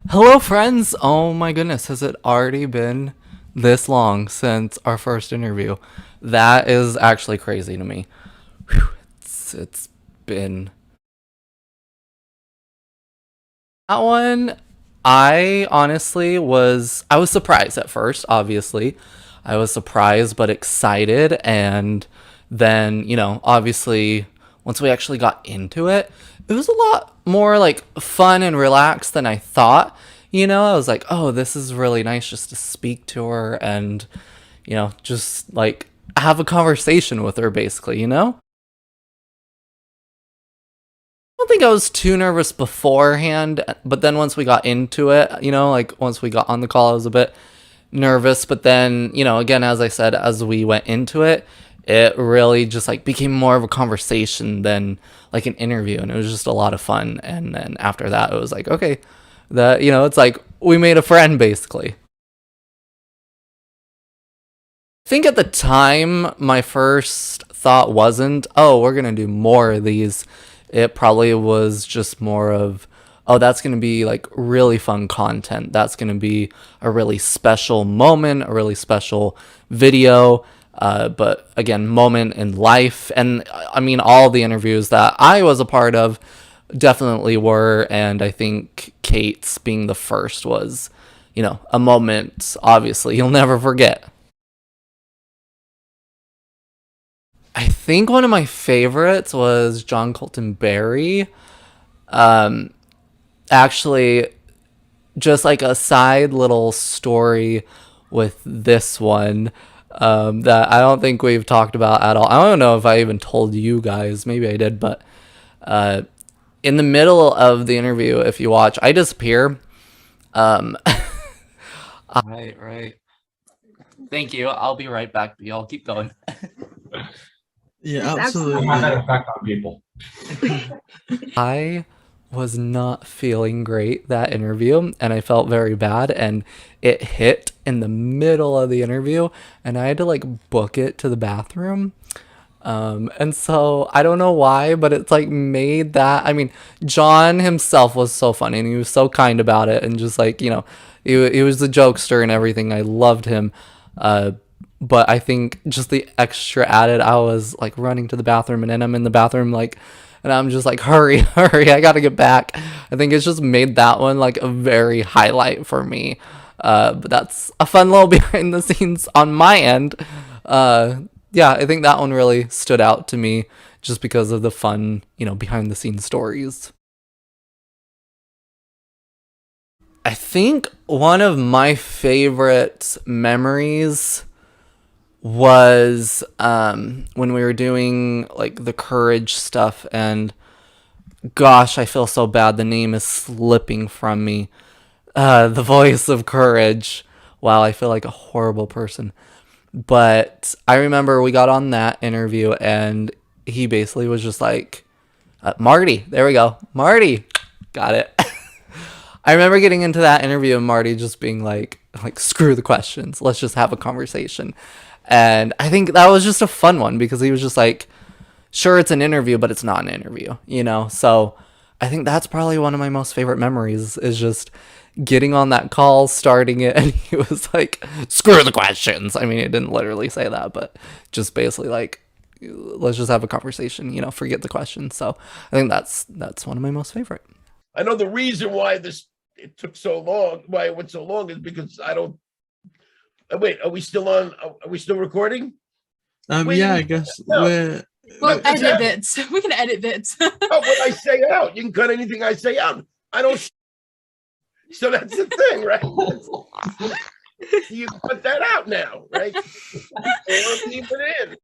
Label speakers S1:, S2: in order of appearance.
S1: Hello, friends! Oh my goodness, has it already been this long since our first interview? That is actually crazy to me. Whew, it's been. That one, I honestly I was surprised at first, obviously. I was surprised but excited, and then, obviously, once we actually got into it, it was a lot more like fun and relaxed than I thought. I was like, oh, this is really nice just to speak to her and, just like have a conversation with her, basically, don't think I was too nervous beforehand, but then once we got into it, like once we got on the call, I was a bit nervous. But then, again, as I said, as we went into it, it really just like became more of a conversation than like an interview, and it was just a lot of fun. And then after that, it was like, okay, it's like we made a friend basically. I think at the time, my first thought wasn't, oh, we're going to do more of these. It probably was just more of, oh, that's going to be like really fun content. That's going to be a really special moment, a really special video. But again, moment in life. And I mean, all the interviews that I was a part of definitely were. And I think Kate's being the first was, a moment, obviously, you'll never forget. I think one of my favorites was John Colton Berry. Um, Actually, just like a side little story with this one that I don't think we've talked about at all. I don't know if I even told you guys. Maybe I did, but uh, in the middle of the interview, if you watch, I disappear. Um, right, right. Thank you. I'll be right back. Y'all keep going.
S2: Yeah,
S3: Absolutely.
S4: Have that
S2: absolutely.
S4: effect on people.
S1: I was not feeling great that interview, and I felt very bad, and it hit in the middle of the interview, and I had to like book it to the bathroom. And so I don't know why, but it's like made that. I mean, John himself was so funny and he was so kind about it, and just like, he was the jokester and everything. I loved him. Uh, but I think just the extra added, I was like running to the bathroom, and then I'm in the bathroom, like, and I'm just like, hurry, hurry, I gotta get back. I think it's just made that one like a very highlight for me. But that's a fun little behind the scenes on my end. Uh, yeah, I think that one really stood out to me just because of the fun, behind the scenes stories. I think one of my favorite memories was when we were doing like the courage stuff, and gosh, I feel so bad. The name is slipping from me. The voice of courage. Wow, I feel like a horrible person. But I remember we got on that interview, and he basically was just like, Marty, there we go. Marty, got it. I remember getting into that interview and Marty just being like screw the questions. Let's just have a conversation. And I think that was just a fun one because he was just like, sure, it's an interview, but it's not an interview. So I think that's probably one of my most favorite memories is just getting on that call, starting it, and he was like, screw the questions. I mean, he didn't literally say that, but just basically like, let's just have a conversation, forget the questions. So I think that's one of my most favorite.
S3: I know the reason why it took so long, why it went so long, is because I don't. Wait, are we still on? Are we still recording?
S2: Yeah, I guess we're
S5: We'll
S3: That's
S5: edit
S3: it.
S5: bits. We can edit bits.
S3: Oh, what I say out, you can cut anything I say out. I don't. So that's the thing, right? You can put that out now, right? Or leave it in.